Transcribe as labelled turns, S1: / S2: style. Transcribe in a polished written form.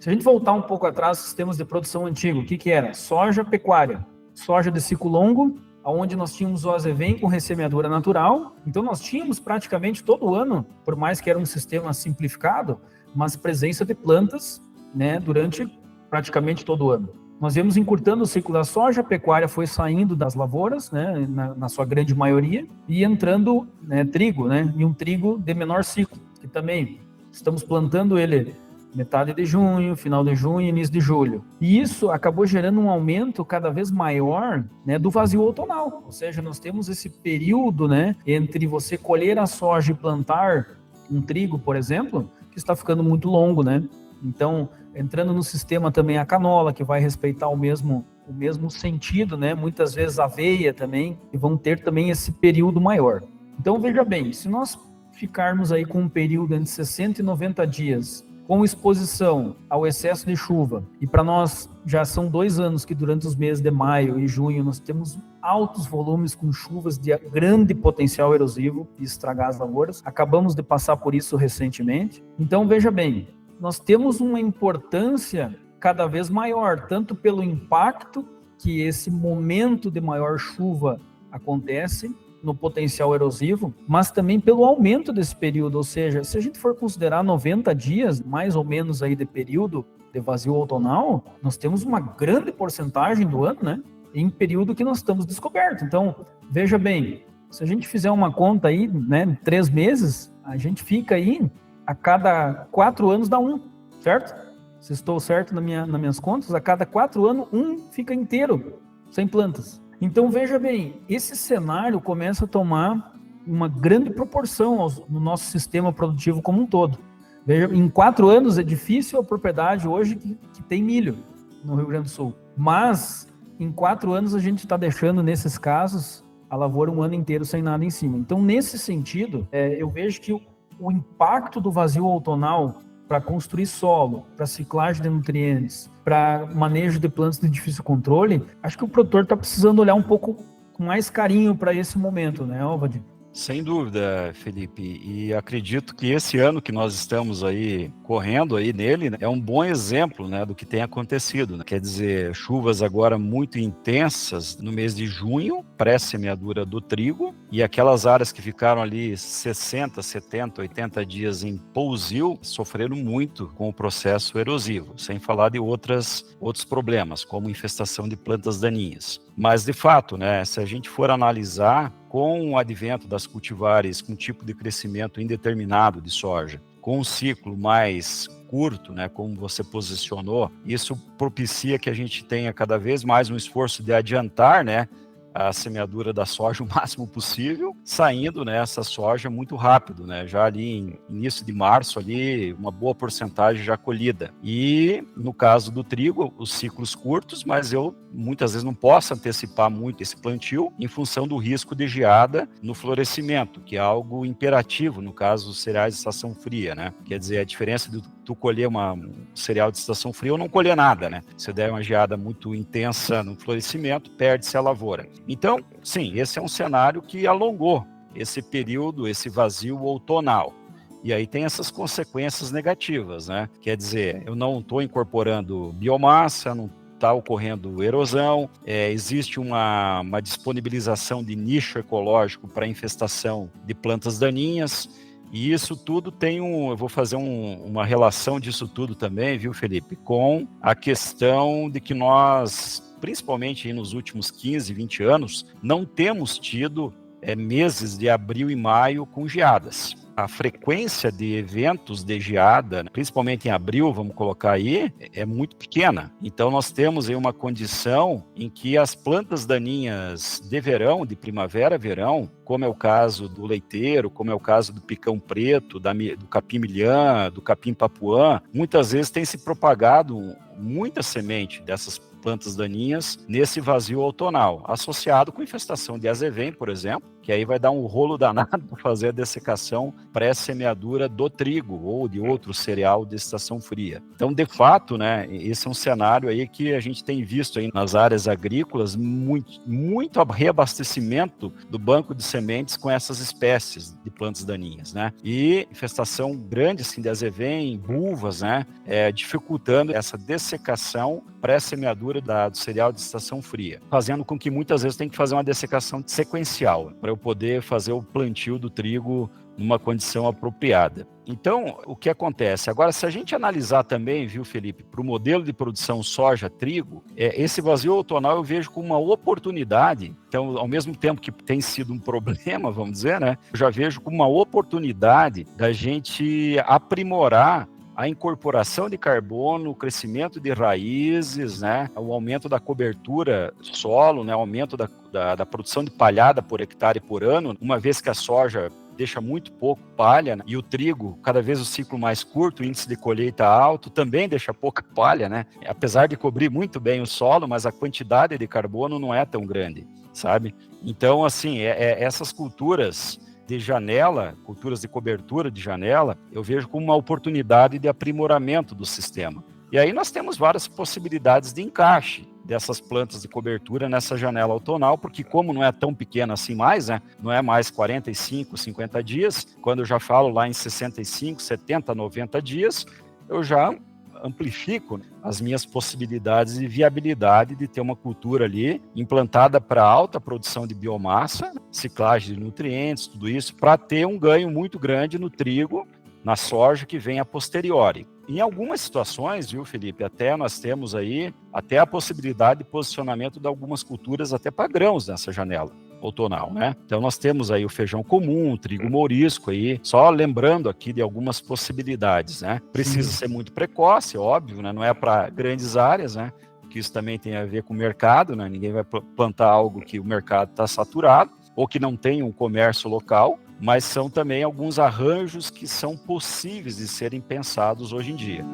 S1: Se a gente voltar um pouco atrás, sistemas de produção antigo, o que era? Soja, pecuária. Soja de ciclo longo, onde nós tínhamos o azevém com ressemeadura natural. Então, nós tínhamos praticamente todo ano, por mais que era um sistema simplificado, mas presença de plantas, né, durante praticamente todo o ano. Nós íamos encurtando o ciclo da soja, a pecuária foi saindo das lavouras, né, na sua grande maioria, e entrando, né, trigo, né, e um trigo de menor ciclo, que também estamos plantando ele metade de junho, final de junho, início de julho. E isso acabou gerando um aumento cada vez maior, né, do vazio outonal. Ou seja, nós temos esse período, né, entre você colher a soja e plantar um trigo, por exemplo, que está ficando muito longo, né? Então, entrando no sistema também a canola, que vai respeitar o mesmo sentido, né? Muitas vezes a aveia também, e vão ter também esse período maior. Então, veja bem, se nós ficarmos aí com um período entre 60 e 90 dias com exposição ao excesso de chuva, e para nós já são 2 anos que durante os meses de maio e junho nós temos altos volumes com chuvas de grande potencial erosivo e estragar as lavouras, acabamos de passar por isso recentemente. Então veja bem, nós temos uma importância cada vez maior, tanto pelo impacto que esse momento de maior chuva acontece, no potencial erosivo, mas também pelo aumento desse período, ou seja, se a gente for considerar 90 dias, mais ou menos aí de período de vazio outonal, nós temos uma grande porcentagem do ano, né, em período que nós estamos descobertos. Então, veja bem, se a gente fizer uma conta aí, né, 3 meses, a gente fica aí, a cada 4 anos dá um, certo? Se estou certo nas minhas contas, a cada 4 anos, um fica inteiro, sem plantas. Então, veja bem, esse cenário começa a tomar uma grande proporção no nosso sistema produtivo como um todo. Veja, em 4 anos é difícil a propriedade hoje que tem milho no Rio Grande do Sul. Mas, em 4 anos, a gente está deixando, nesses casos, a lavoura um ano inteiro sem nada em cima. Então, nesse sentido, eu vejo que o impacto do vazio outonal para construir solo, para ciclagem de nutrientes, para manejo de plantas de difícil controle, acho que o produtor está precisando olhar um pouco com mais carinho para esse momento, né, Alvadir?
S2: Sem dúvida, Felipe, e acredito que esse ano que nós estamos aí correndo aí nele, né, é um bom exemplo, né, do que tem acontecido, né? Quer dizer, chuvas agora muito intensas no mês de junho, pré-semeadura do trigo, e aquelas áreas que ficaram ali 60, 70, 80 dias em pousio sofreram muito com o processo erosivo, sem falar de outros problemas, como infestação de plantas daninhas. Mas, de fato, né, se a gente for analisar, com o advento das cultivares com tipo de crescimento indeterminado de soja, com um ciclo mais curto, né, como você posicionou, isso propicia que a gente tenha cada vez mais um esforço de adiantar, né, a semeadura da soja o máximo possível, saindo, né, essa soja muito rápido, né, já ali em início de março, ali uma boa porcentagem já colhida. E no caso do trigo, os ciclos curtos, mas eu muitas vezes não posso antecipar muito esse plantio em função do risco de geada no florescimento, que é algo imperativo no caso dos cereais de estação fria, né? Quer dizer, a diferença de tu colher um cereal de estação fria ou não colher nada, né? Se der uma geada muito intensa no florescimento, perde-se a lavoura. Então, sim, esse é um cenário que alongou esse período, esse vazio outonal. E aí tem essas consequências negativas, né? Quer dizer, eu não estou incorporando biomassa, não está ocorrendo erosão, existe uma disponibilização de nicho ecológico para infestação de plantas daninhas, e isso tudo tem eu vou fazer uma relação disso tudo também, viu, Felipe, com a questão de que nós, principalmente nos últimos 15, 20 anos, não temos tido meses de abril e maio com geadas. A frequência de eventos de geada, principalmente em abril, vamos colocar aí, é muito pequena. Então nós temos aí uma condição em que as plantas daninhas de verão, de primavera, verão, como é o caso do leiteiro, como é o caso do picão preto, do capim-milhã, do capim-papuã, muitas vezes tem se propagado muita semente dessas plantas daninhas nesse vazio outonal, associado com infestação de azevém, por exemplo, que aí vai dar um rolo danado para fazer a dessecação pré-semeadura do trigo ou de outro cereal de estação fria. Então, de fato, né, esse é um cenário aí que a gente tem visto aí nas áreas agrícolas muito reabastecimento do banco de sementes com essas espécies de plantas daninhas, né? E infestação grande assim de azevém, bulvas, né, dificultando essa dessecação pré-semeadura do cereal de estação fria, fazendo com que muitas vezes tem que fazer uma dessecação sequencial para eu poder fazer o plantio do trigo numa condição apropriada. Então, o que acontece? Agora, se a gente analisar também, viu, Felipe, para o modelo de produção soja-trigo, esse vazio outonal eu vejo como uma oportunidade. Então, ao mesmo tempo que tem sido um problema, vamos dizer, né, eu já vejo como uma oportunidade da gente aprimorar a incorporação de carbono, o crescimento de raízes, né, o aumento da cobertura do solo, né, o aumento da produção de palhada por hectare por ano, uma vez que a soja deixa muito pouco palha, né, e o trigo, cada vez o ciclo mais curto, o índice de colheita alto, também deixa pouca palha, né, apesar de cobrir muito bem o solo, mas a quantidade de carbono não é tão grande, sabe? Então, assim, essas culturas de janela, culturas de cobertura de janela, eu vejo como uma oportunidade de aprimoramento do sistema. E aí nós temos várias possibilidades de encaixe dessas plantas de cobertura nessa janela outonal, porque como não é tão pequena assim mais, né, não é mais 45, 50 dias, quando eu já falo lá em 65, 70, 90 dias, eu já amplifico as minhas possibilidades e viabilidade de ter uma cultura ali implantada para alta produção de biomassa, ciclagem de nutrientes, tudo isso, para ter um ganho muito grande no trigo, na soja que vem a posteriori. Em algumas situações, viu, Felipe, até nós temos aí até a possibilidade de posicionamento de algumas culturas até para grãos nessa janela outonal, né? Então nós temos aí o feijão comum, o trigo mourisco aí, só lembrando aqui de algumas possibilidades, né? Precisa ser muito precoce, óbvio, né? Não é para grandes áreas, né? Que isso também tem a ver com o mercado, né? Ninguém vai plantar algo que o mercado está saturado ou que não tem um comércio local, mas são também alguns arranjos que são possíveis de serem pensados hoje em dia.